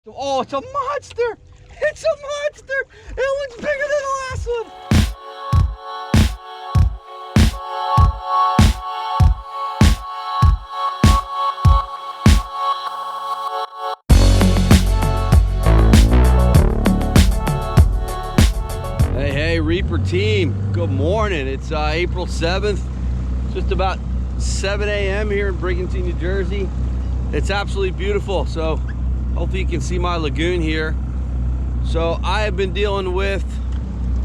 Oh, it's a monster! It's a monster! It looks bigger than the last one! Hey, Reaper team, good morning. It's April 7th, just about 7 a.m. here in Brigantine, New Jersey. It's absolutely beautiful, so hopefully you can see my lagoon here. So I have been dealing with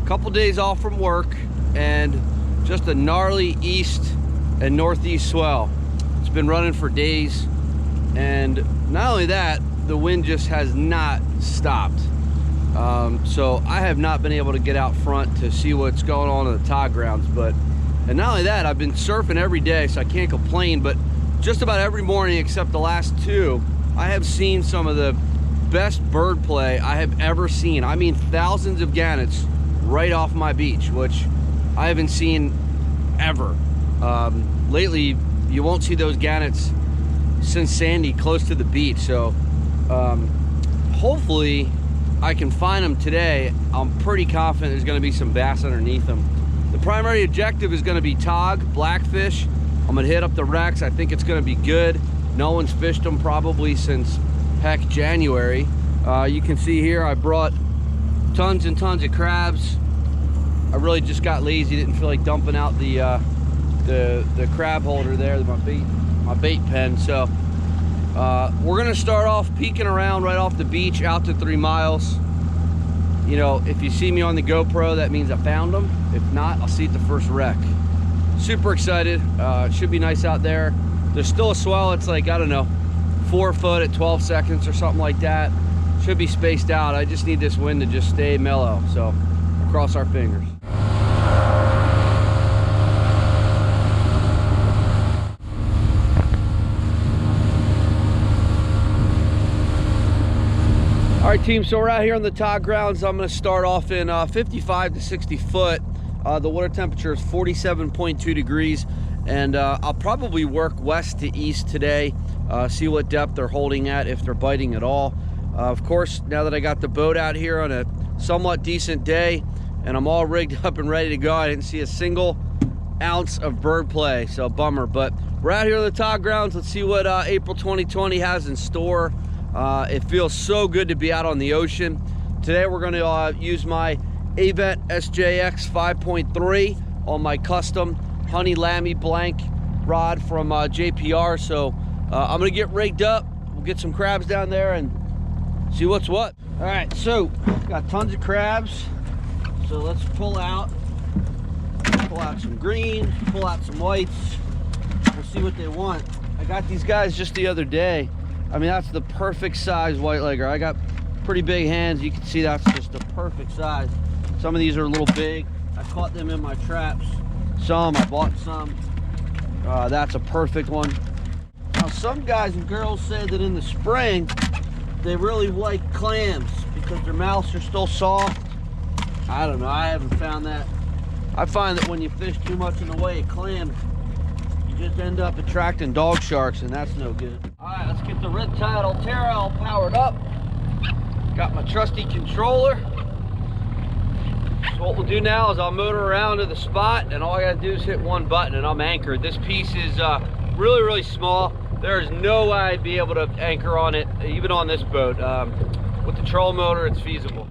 a couple days off from work and just a gnarly east and northeast swell. It's been running for days, and not only that, the wind just has not stopped. So I have not been able to get out front to see what's going on in the TOG grounds, and not only that, I've been surfing every day, so I can't complain, but just about every morning except the last two, I have seen some of the best bird play I have ever seen. I mean, thousands of gannets right off my beach, which I haven't seen ever. Lately, you won't see those gannets since Sandy close to the beach, so hopefully I can find them today. I'm pretty confident there's going to be some bass underneath them. The primary objective is going to be TOG, Blackfish. I'm going to hit up the wrecks. I think it's going to be good. No one's fished them probably since, heck, January. You can see here I brought tons and tons of crabs. I really just got lazy, didn't feel like dumping out the crab holder there, my bait pen. So we're gonna start off peeking around right off the beach out to 3 miles. You know, if you see me on the GoPro, that means I found them. If not, I'll see you at the first wreck. Super excited. It should be nice out there. There's still a swell. It's like, I don't know, 4 foot at 12 seconds or something like that. Should be spaced out. I just need this wind to just stay mellow. So cross our fingers. All right, team, so we're out here on the TOG grounds. I'm gonna start off in 55 to 60 foot. The water temperature is 47.2 degrees, and I'll probably work west to east today, see what depth they're holding at, if they're biting at all. Of course, now that I got the boat out here on a somewhat decent day, and I'm all rigged up and ready to go, I didn't see a single ounce of bird play, so bummer. But we're out here on the TOG grounds. Let's see what April 2020 has in store. It feels so good to be out on the ocean. Today we're going to use my Avent SJX 5.3 on my custom Honey Lammy blank rod from JPR. So I'm going to get rigged up. We'll get some crabs down there and see what's what. All right, so got tons of crabs. So let's pull out some green, pull out some whites. We'll see what they want. I got these guys just the other day. I mean, that's the perfect size white legger. I got pretty big hands. You can see that's just the perfect size. Some of these are a little big. I caught them in my traps. Some, I bought some. That's a perfect one. Now, some guys and girls say that in the spring, they really like clams because their mouths are still soft. I don't know, I haven't found that. I find that when you fish too much in the way of clams, you just end up attracting dog sharks, and that's no good. All right, let's get the Riptide Ulterra all powered up. Got my trusty controller. So what we'll do now is I'll motor around to the spot, and all I gotta do is hit one button and I'm anchored. This piece is really, really small. There's no way I'd be able to anchor on it, even on this boat. With the trolling motor, it's feasible.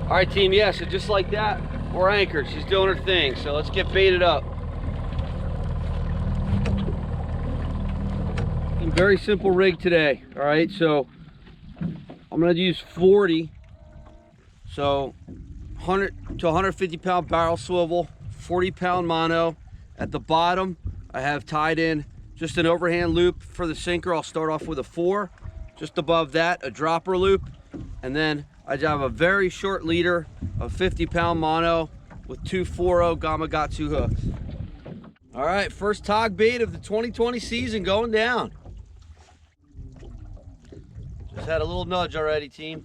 All right, team, yeah, so just like that, we're anchored. She's doing her thing, so let's get baited up. Very simple rig today. All right, so I'm gonna use 40, so 100 to 150 pound barrel swivel, 40 pound mono. At the bottom I have tied in just an overhand loop for the sinker. I'll start off with a 4. Just above that, a dropper loop, and then I have a very short leader of 50 pound mono with 2 4.0 Gamakatsu hooks. All right, first TOG bait of the 2020 season going down. Just had a little nudge already, team.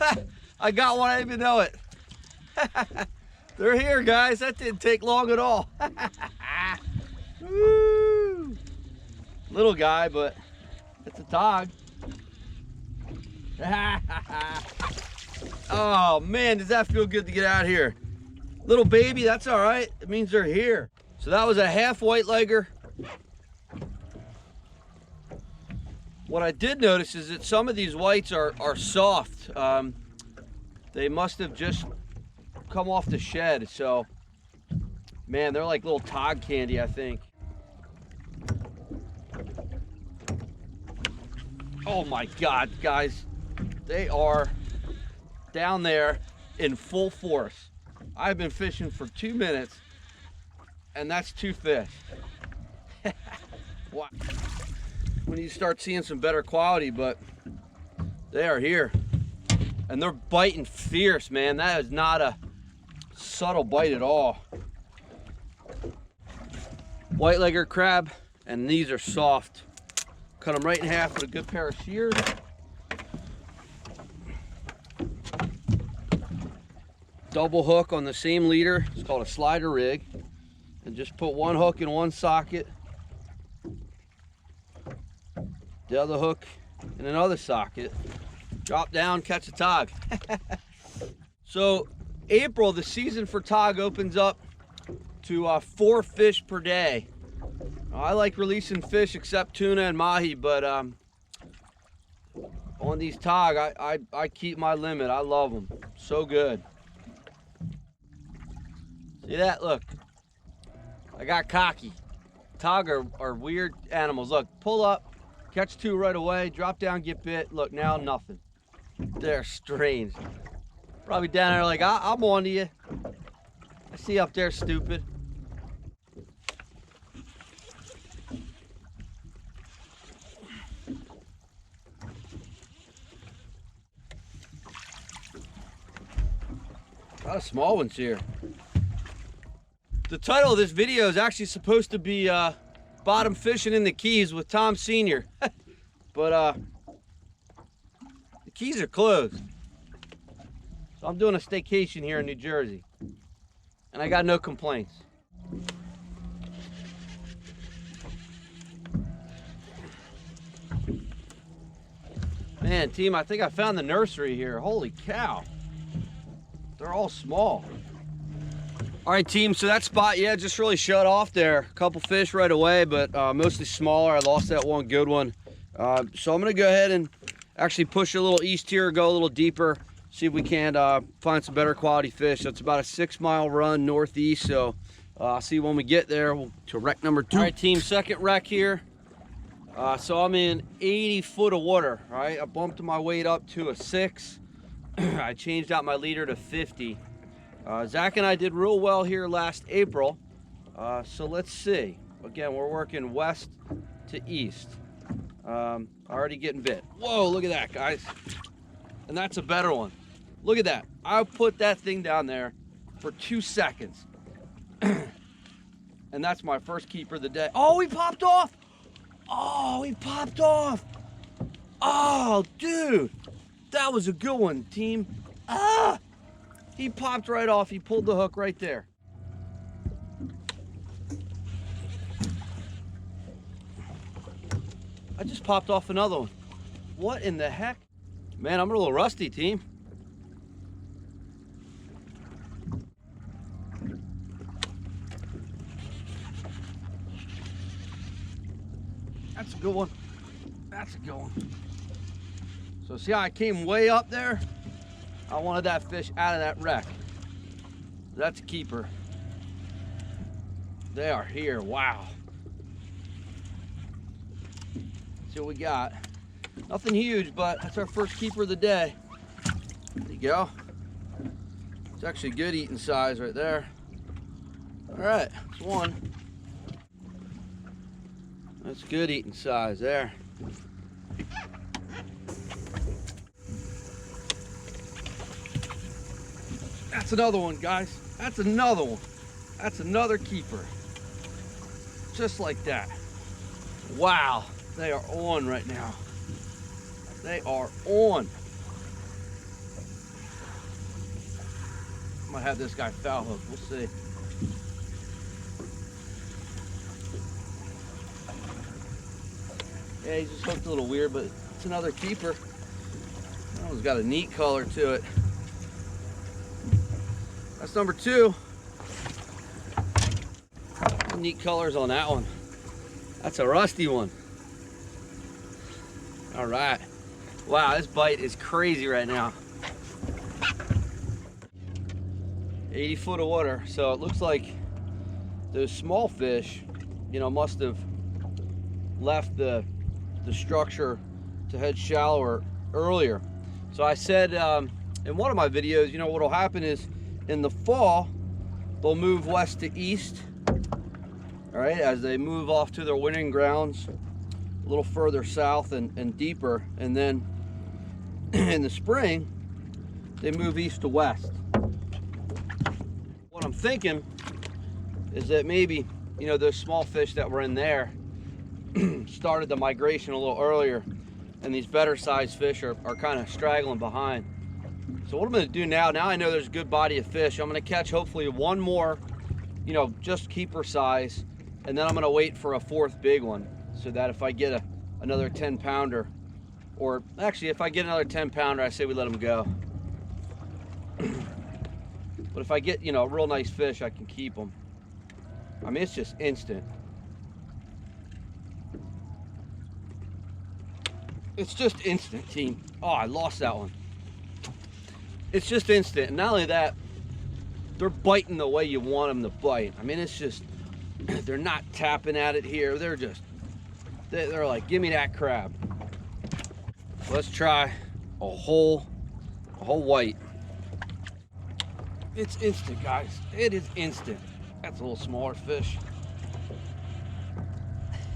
Ha! I got one, I didn't even know it. They're here, guys. That didn't take long at all. Woo! Little guy, but it's a TOG. Oh man, does that feel good to get out here? Little baby, that's all right. It means they're here. So that was a half white legger. What I did notice is that some of these whites are soft. They must have just come off the shed. So, man, they're like little TOG candy, I think. Oh my God, guys. They are down there in full force. I've been fishing for 2 minutes and that's 2 fish. Wow. When you start seeing some better quality, but they are here and they're biting fierce, man. That is not a subtle bite at all. White legger crab, and these are soft. Cut them right in half with a good pair of shears. Double hook on the same leader. It's called a slider rig. And just put one hook in one socket, the other hook in another socket. Drop down, catch a TOG. So April, the season for TOG opens up to 4 fish per day. I like releasing fish except tuna and mahi, but on these TOG, I keep my limit. I love them. So good. See that? Look. I got cocky. TOG are weird animals. Look, pull up, catch 2 right away, drop down, get bit. Look, now nothing. They're strange. Probably down there like, I'm on to you. I see you up there, stupid. A lot of small ones here. The title of this video is actually supposed to be Bottom Fishing in the Keys with Tom Sr. But the Keys are closed. So I'm doing a staycation here in New Jersey. And I got no complaints. Man, team, I think I found the nursery here. Holy cow. They're all small. All right, team, so that spot, yeah, just really shut off there. A couple fish right away, but mostly smaller. I lost that one good one. So I'm gonna go ahead and actually push a little east here, go a little deeper, see if we can find some better quality fish. So it's about a 6-mile run northeast, so I'll see when we get there. We'll to wreck number 2. All right, team, second wreck here. So I'm in 80 foot of water, all right? I bumped my weight up to a 6. I changed out my leader to 50. Zach and I did real well here last April, so let's see. Again, we're working west to east. Already getting bit. Whoa, look at that, guys. And that's a better one. Look at that. I put that thing down there for 2 seconds. And that's my first keeper of the day. Oh, he popped off. Oh, he popped off. Oh, dude. That was a good one, team. Ah! He popped right off. He pulled the hook right there. I just popped off another one. What in the heck? Man, I'm a little rusty, team. That's a good one. That's a good one. So see how I came way up there? I wanted that fish out of that wreck. That's a keeper. They are here, wow. See what we got. Nothing huge, but that's our first keeper of the day. There you go. It's actually good eating size right there. All right, that's one. That's good eating size there. That's another one, guys. That's another one. That's another keeper. Just like that. Wow, they are on right now. They are on. Might have this guy foul hook. We'll see. Yeah, he's just hooked a little weird, but it's another keeper. That one's got a neat color to it. That's number 2. Neat colors on that one. That's a rusty one. All right. Wow, this bite is crazy right now. 80 foot of water. So it looks like those small fish, you know, must have left the structure to head shallower earlier. So I said in one of my videos, you know, what'll happen is in the fall, they'll move west to east. All right, as they move off to their wintering grounds a little further south and deeper, and then in the spring they move east to west. What I'm thinking is that maybe, you know, those small fish that were in there started the migration a little earlier, and these better sized fish are kind of straggling behind. So what I'm going to do now I know there's a good body of fish, I'm going to catch hopefully one more, you know, just keeper size, and then I'm going to wait for a 4th big one, so that if I get another 10 pounder, or actually if I get another 10 pounder, I say we let them go. But if I get, you know, a real nice fish, I can keep them. I mean, it's just instant. It's just instant, team. Oh, I lost that one. It's just instant. And not only that, they're biting the way you want them to bite. I mean, it's just, they're not tapping at it here. They're just, they're like, give me that crab. Let's try a whole white. It's instant, guys. It is instant. That's a little smaller fish.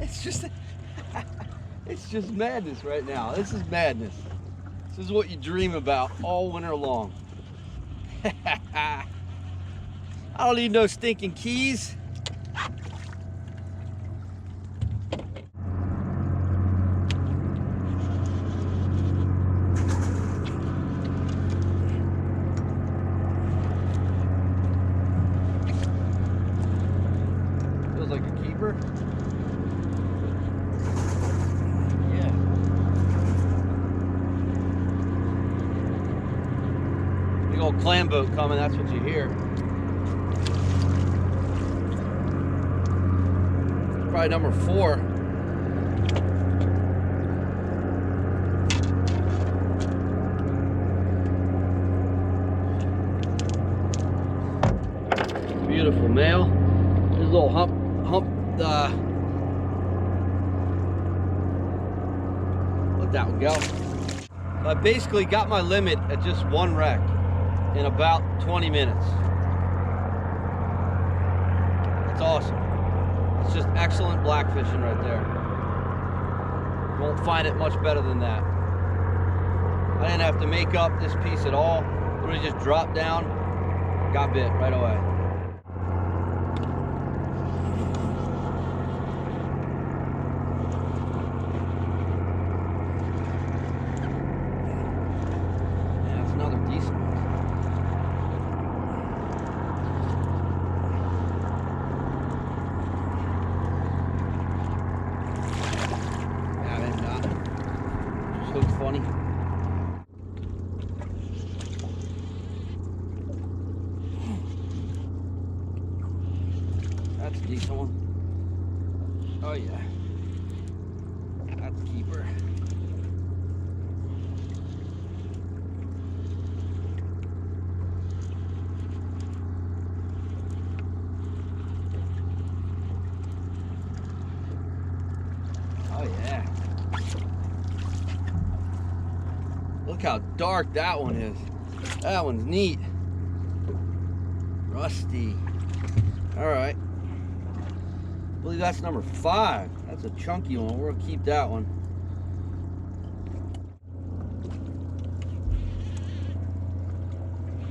It's just, it's just madness right now. This is madness. This is what you dream about all winter long. I don't need no stinking keys. Feels like a keeper. Yeah. Big old clam boat coming, that's what you hear. Probably number 4. Beautiful male. There's a little hump. Let that one go. I basically got my limit at just 1 wreck in about 20 minutes. That's awesome. It's just excellent blackfishing right there. Won't find it much better than that. I didn't have to make up this piece at all. Literally just dropped down, got bit right away. Yeah, that's another decent one. Hooked funny. That's a decent one. Oh yeah. That's a keeper. Oh yeah. Look how dark that one is. That one's neat. Rusty. All right. I believe that's number 5. That's a chunky one. We're gonna keep that one.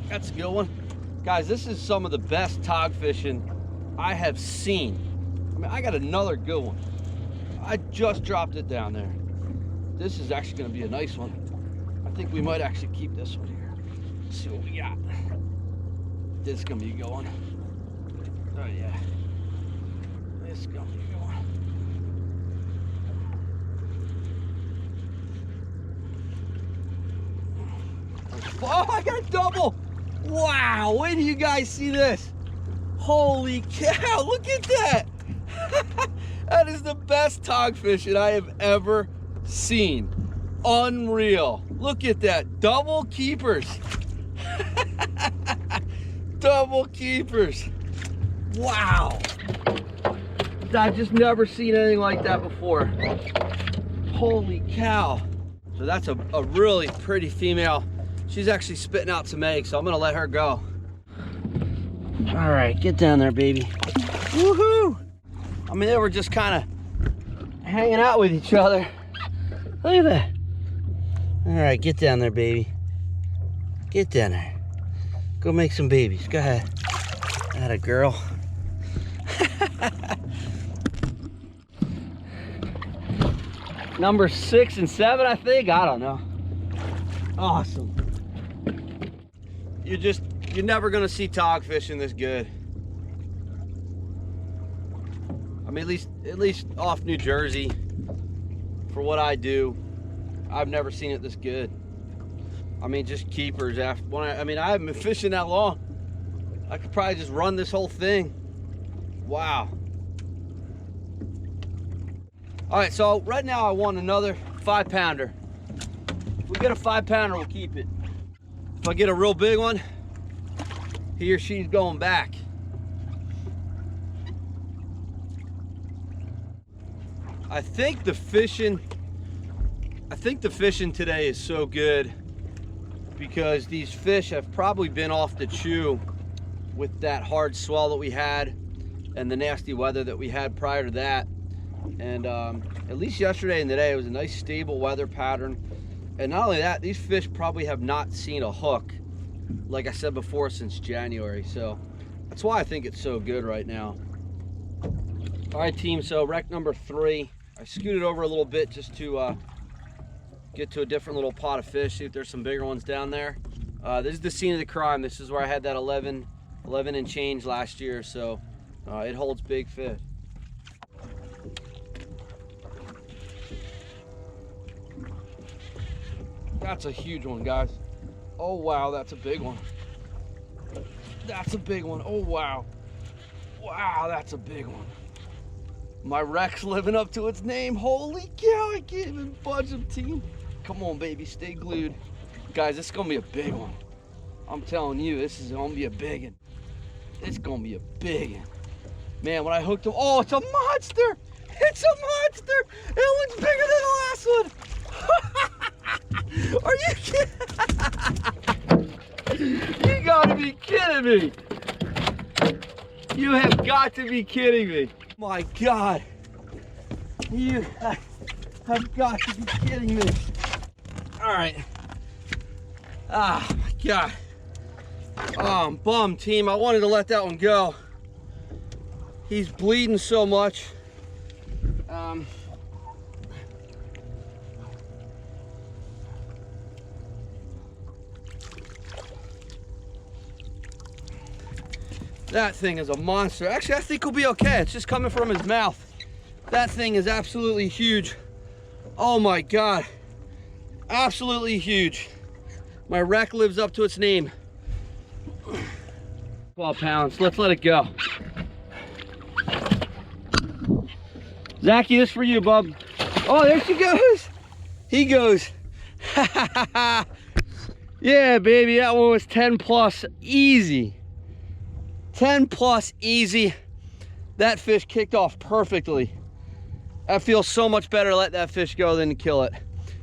That's a good one. Guys, this is some of the best tog fishing I have seen. I mean, I got another good one. I just dropped it down there. This is actually gonna be a nice one. I think we might actually keep this one here. Let's see what we got. This is gonna be going. Oh yeah. This is gonna be going. Oh, I got a double! Wow, wait till you guys see this. Holy cow, look at that! That is the best TOG fishing I have ever seen. Unreal. Look at that, double keepers. Double keepers. Wow. I've just never seen anything like that before. Holy cow. So that's a really pretty female. She's actually spitting out some eggs, so I'm gonna let her go. All right, get down there, baby. Woohoo! I mean, they were just kind of hanging out with each other. Look at that. All right, get down there, baby. Get down there. Go make some babies. Go ahead. Atta girl. Number 6 and 7, I think. I don't know. Awesome. You're never gonna see TOG fishing this good. I mean, at least off New Jersey, for what I do, I've never seen it this good. I mean, just keepers. After I haven't been fishing that long. I could probably just run this whole thing. Wow. All right, so right now I want another 5-pounder. If we get a 5-pounder, we'll keep it. If I get a real big one, he or she's going back. I think the fishing today is so good because these fish have probably been off the chew with that hard swell that we had and the nasty weather that we had prior to that. And at least yesterday and today, it was a nice stable weather pattern. And not only that, these fish probably have not seen a hook, like I said before, since January. So that's why I think it's so good right now. All right, team, so wreck number 3. I scooted over a little bit just to get to a different little pot of fish, see if there's some bigger ones down there. This is the scene of the crime. This is where I had that 11 and change last year, so it holds big fish. That's a huge one, guys. Oh wow, that's a big one. That's a big one. Oh wow. Wow, that's a big one. My wreck's living up to its name. Holy cow, I can't even budge them, team. Come on, baby, stay glued. Guys, this is gonna be a big one. I'm telling you, this is gonna be a big one. It's gonna be a big one. Man, when I hooked him, oh, it's a monster. It's a monster. It looks bigger than the last one. Are you kidding? You gotta be kidding me. You have got to be kidding me. My God. You have got to be kidding me. All right. Ah, my God. Oh, I'm bummed, team. I wanted to let that one go. He's bleeding so much. That thing is a monster. Actually, I think he'll be okay. It's just coming from his mouth. That thing is absolutely huge. Oh my God. Absolutely huge. My wreck lives up to its name. 12 pounds. Let's let it go. Zachy, this for you, bub. Oh, there she goes. He goes. Yeah, baby, that one was 10 plus easy. 10 plus easy. That fish kicked off perfectly. That feels so much better to let that fish go than to kill it.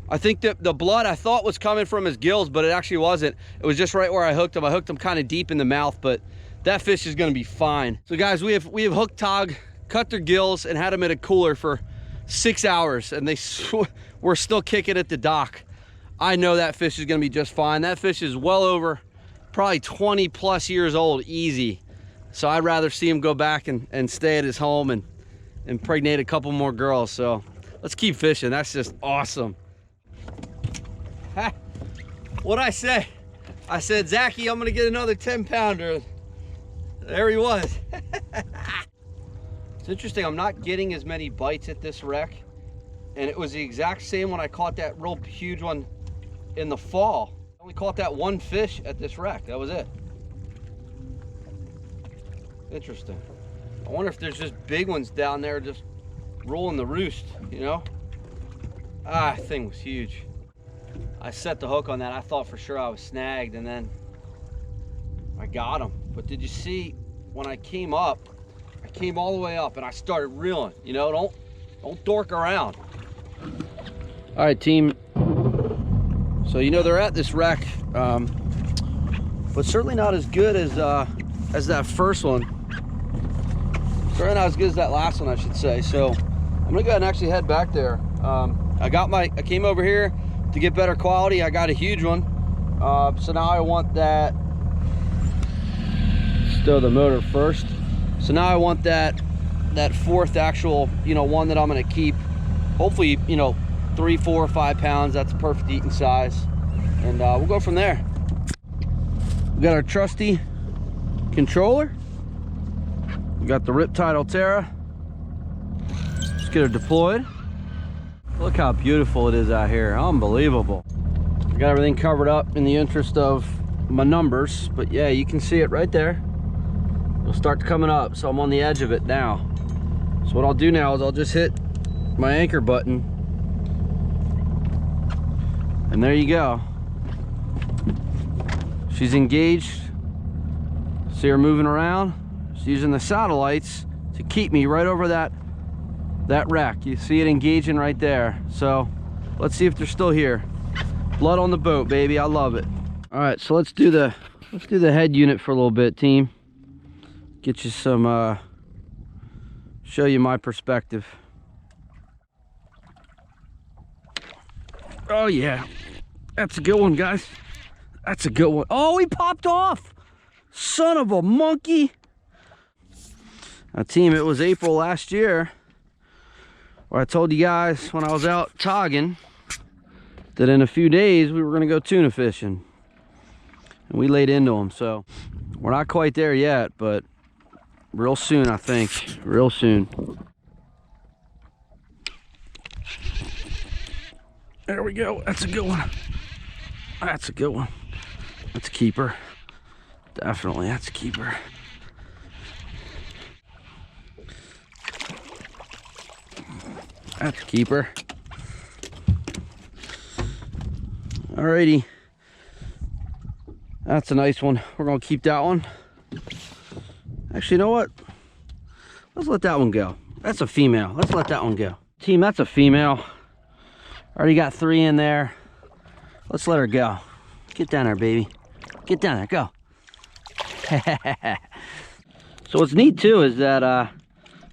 I think that the blood I thought was coming from his gills, but it actually wasn't. It was just right where I hooked him. I hooked him kind of deep in the mouth, but that fish is gonna be fine. So guys, we have hooked TOG, cut their gills, and had them in a cooler for 6 hours, and we're still kicking at the dock. I know that fish is gonna be just fine. That fish is well over probably 20 plus years old, easy. So I'd rather see him go back and stay at his home and impregnate a couple more girls. So let's keep fishing. That's just awesome. What'd I say? I said, Zachy, I'm gonna get another 10 pounder. There he was. It's interesting, I'm not getting as many bites at this wreck, and it was the exact same when I caught that real huge one in the fall. I only caught that one fish at this wreck. That was it. Interesting. I wonder if there's just big ones down there just rolling the roost, you know? Ah, thing was huge. I set the hook on that. I thought for sure I was snagged, and then I got him. But did you see when I came up, I came all the way up and I started reeling, you know? Don't dork around. All right, team. So, you know, they're at this wreck, but certainly not as good as that first one. Certainly not as good as that last one, I should say. So I'm gonna go ahead and actually head back there. I came over here to get better quality. I got a huge one. So now I want that, stow the motor first. So now I want that fourth actual, you know, one that I'm gonna keep. Hopefully, you know, 3, 4, 5 pounds. That's perfect eating size. And we'll go from there. We got our trusty controller. We got the Riptide Ulterra. Let's get her deployed. Look how beautiful it is out here. Unbelievable. I got everything covered up in the interest of my numbers, but yeah, you can see it right there. It'll start coming up, so I'm on the edge of it now. So what I'll do now is I'll just hit my anchor button, and there you go. She's engaged. See her moving around. She's using the satellites to keep me right over that wreck. You see it engaging right there. So let's see if they're still here. Blood on the boat, baby. I love it. All right, so let's do the head unit for a little bit, team. Get you some show you my perspective. Oh yeah, that's a good one, guys. That's a good one. Oh, he popped off. Son of a monkey. Now, team, it was April last year where I told you guys when I was out togging that in a few days we were going to go tuna fishing. And we laid into them, so we're not quite there yet, but real soon, I think. Real soon. There we go. That's a good one. That's a good one. That's a keeper. Definitely, that's a keeper. That's a keeper. Alrighty. That's a nice one. We're gonna keep that one. Actually, you know what? Let's let that one go. That's a female. Let's let that one go. Team, that's a female. Already got 3 in there. Let's let her go. Get down there, baby. Get down there, go. So what's neat too is that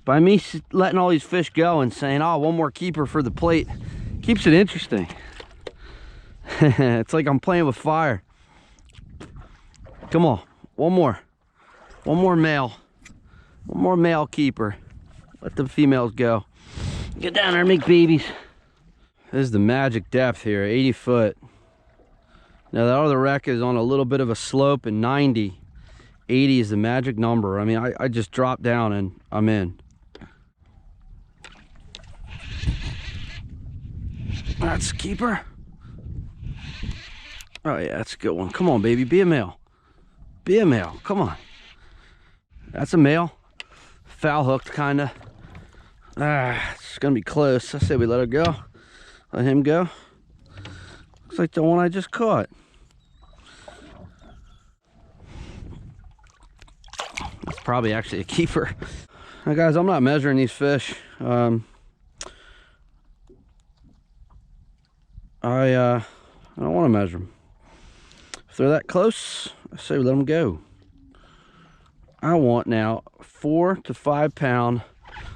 by me letting all these fish go and saying, oh, one more keeper for the plate, keeps it interesting. It's like I'm playing with fire. Come on, one more male. One more male keeper. Let the females go. Get down there and make babies. This is the magic depth here, 80 foot. Now that other wreck is on a little bit of a slope, and 90. 80 is the magic number. I mean, I just drop down and I'm in. That's a keeper. Oh yeah, that's a good one. Come on, baby, be a male. Be a male, come on. That's a male. Foul hooked, kinda. It's gonna be close. I say we let her go. Let him go. Looks like the one I just caught. That's probably actually a keeper. Now guys, I'm not measuring these fish. I don't want to measure them. If they're that close, I say we let them go. I want now 4 to 5 pound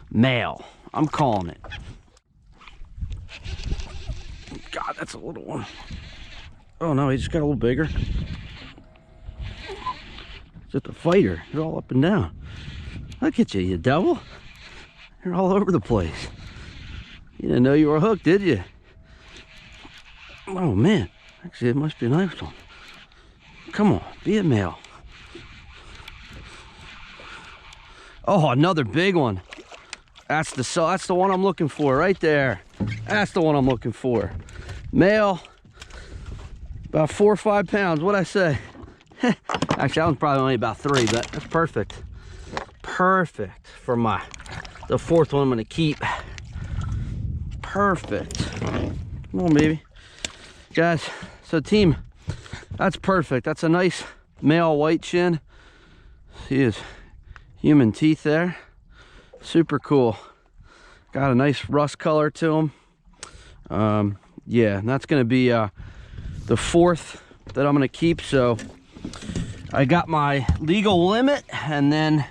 male. I'm calling it. God, that's a little one. Oh no, he just got a little bigger. It's just a fighter. You're all up and down. Look at you, you devil. You're all over the place. You didn't know you were hooked, did you? Oh man, actually it must be a nice one. Come on, be a male. Oh, another big one. That's the one I'm looking for right there. That's the one I'm looking for. Male, about 4 or 5 pounds. What'd I say? Actually, that one's probably only about 3, but that's perfect. Perfect for the 4th one I'm gonna keep. Perfect. Come on, baby. Guys, so team, that's perfect. That's a nice male white chin. See his human teeth there. Super cool. Got a nice rust color to him. Yeah, and that's gonna be the 4th that I'm gonna keep. So I got my legal limit, and then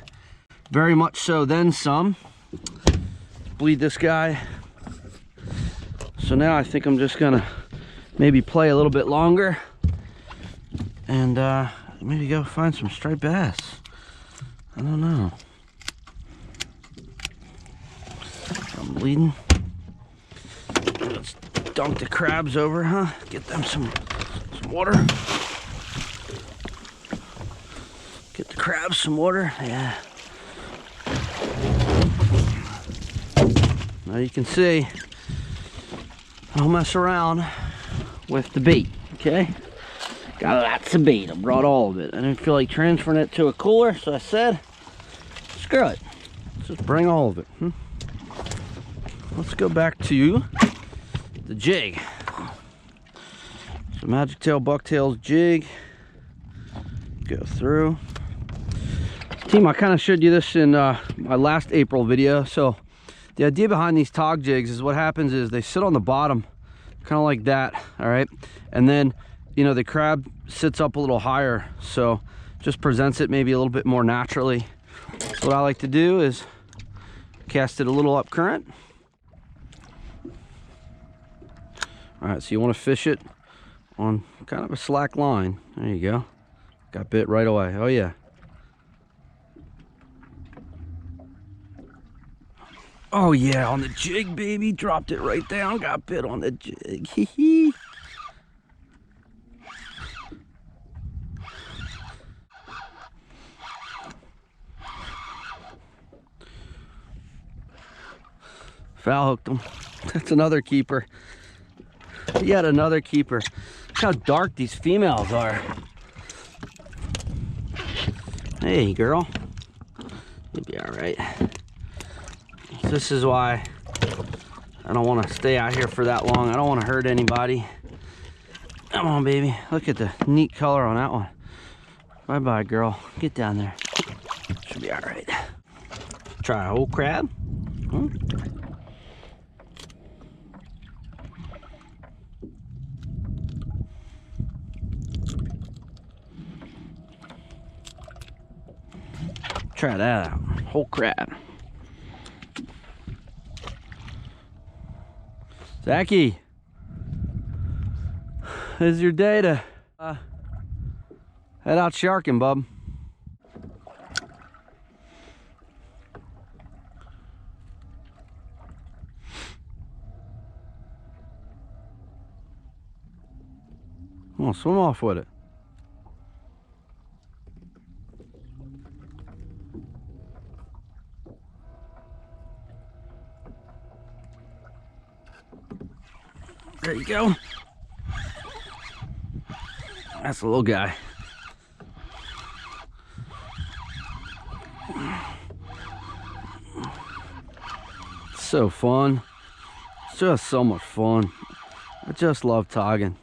very much so then some. Bleed this guy. So now I think I'm just gonna maybe play a little bit longer and maybe go find some striped bass. I don't know. I'm bleeding. Let's dunk the crabs over, huh? Get them some water. Get the crabs some water. Yeah. Now you can see I don't mess around with the bait, okay? Got lots of bait. I brought all of it. I didn't feel like transferring it to a cooler, so I said, screw it. Let's just bring all of it. Let's go back to the jig. So Magic Tail Bucktails jig. Go through. Team, I kind of showed you this in my last April video. So the idea behind these TOG jigs is what happens is they sit on the bottom, kind of like that, all right? And then, you know, the crab sits up a little higher, so just presents it maybe a little bit more naturally. So what I like to do is cast it a little up current. All right, so you want to fish it on kind of a slack line. There you go. Got bit right away. Oh yeah. Oh yeah, on the jig, baby. Dropped it right down. Got bit on the jig. Hee hee. Foul hooked him. That's another keeper. Yet another keeper. Look how dark these females are. Hey, girl. You'll be all right. This is why I don't want to stay out here for that long. I don't want to hurt anybody. Come on, baby. Look at the neat color on that one. Bye-bye, girl. Get down there. Should be all right. Try a whole crab. Try that out. Whole crab. Zachy, this is your day to head out sharking, bub. Come on, swim off with it. There you go. That's a little guy. So fun. It's just so much fun. I just love togging.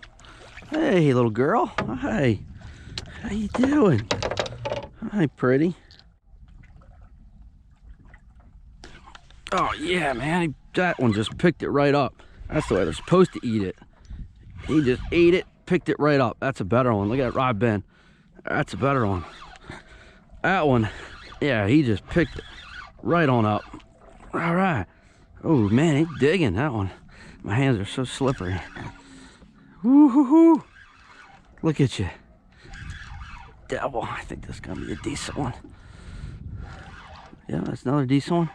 Hey, little girl. Hi. How you doing? Hi, pretty. Oh yeah, man. That one just picked it right up. That's the way they're supposed to eat it. He just ate it, picked it right up. That's a better one. Look at that rod bend. That's a better one. That one, yeah, he just picked it right on up. All right. Oh man, he's digging that one. My hands are so slippery. Woo-hoo-hoo. Look at you. Devil. I think this is gonna be a decent one. Yeah, that's another decent one.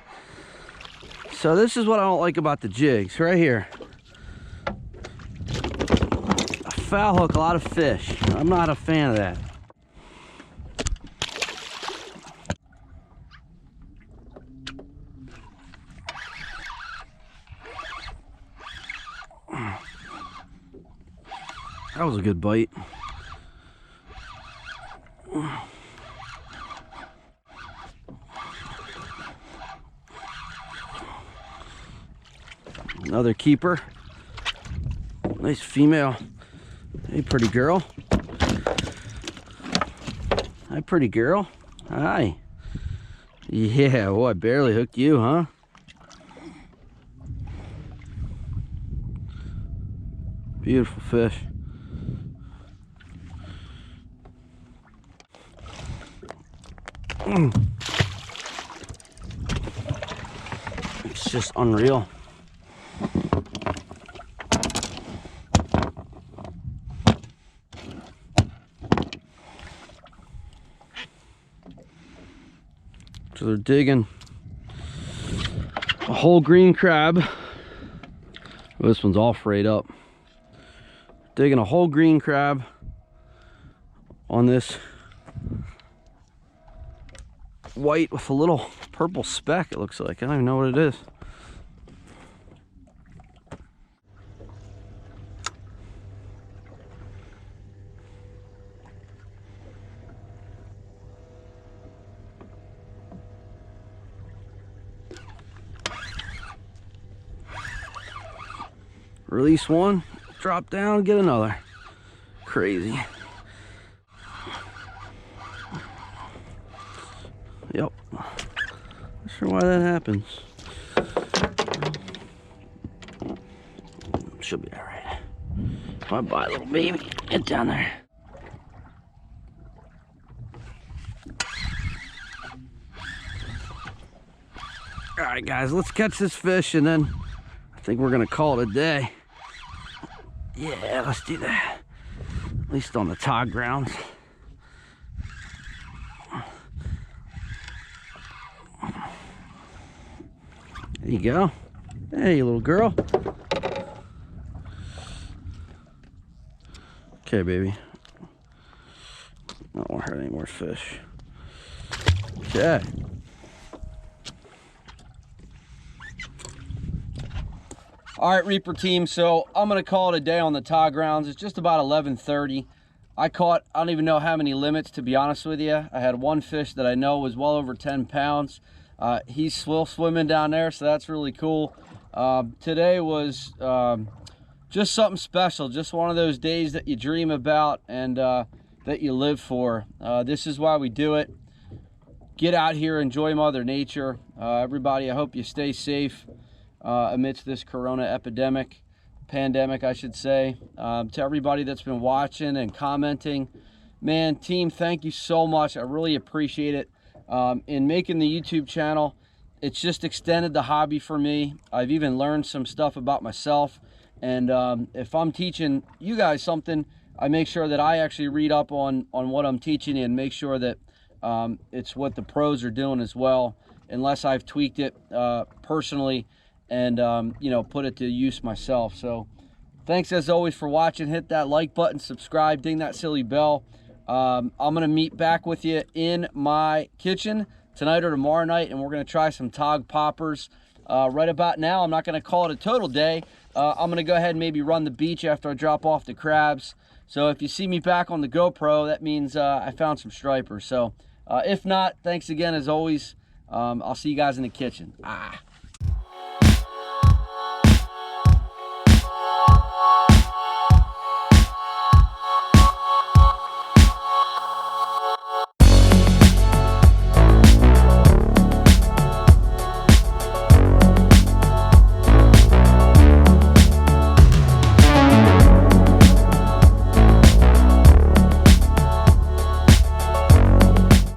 So this is what I don't like about the jigs right here. I foul hook a lot of fish. I'm not a fan of that. That was a good bite. Another keeper. Nice female. Hey, pretty girl. Hi, pretty girl. Hi. Yeah, oh, I barely hooked you, huh? Beautiful fish. It's just unreal. So they're digging a whole green crab. Oh, this one's all frayed up. Digging a whole green crab on this white with a little purple speck, it looks like. I don't even know what it is. Release one, drop down, get another. Crazy. Yep. Not sure why that happens. She'll be all right. Bye-bye, little baby. Get down there. All right, guys, let's catch this fish, and then I think we're gonna call it a day. Yeah, let's do that. At least on the TOG grounds. There you go. Hey, little girl. Okay, baby. I don't want to hurt any more fish. Okay. All right, Reaper team, so I'm gonna call it a day on the TOG grounds. It's just about 11:30. I caught, I don't even know how many limits, to be honest with you. I had one fish that I know was well over 10 pounds. He's still swimming down there, so that's really cool. Today was just something special, just one of those days that you dream about and that you live for. This is why we do it. Get out here, enjoy Mother Nature. Everybody, I hope you stay safe amidst this corona pandemic, I should say. To everybody that's been watching and commenting, man, team, thank you so much. I really appreciate it. In making the YouTube channel, it's just extended the hobby for me. I've even learned some stuff about myself, and if I'm teaching you guys something, I make sure that I actually read up on what I'm teaching and make sure that it's what the pros are doing as well, unless I've tweaked it personally and you know, put it to use myself. So thanks as always for watching. Hit that like button, subscribe, ding that silly bell. I'm gonna meet back with you in my kitchen tonight or tomorrow night, and we're gonna try some TOG poppers. Right about now, I'm not gonna call it a total day. I'm gonna go ahead and maybe run the beach after I drop off the crabs. So if you see me back on the GoPro, that means I found some stripers. So if not, thanks again as always. I'll see you guys in the kitchen.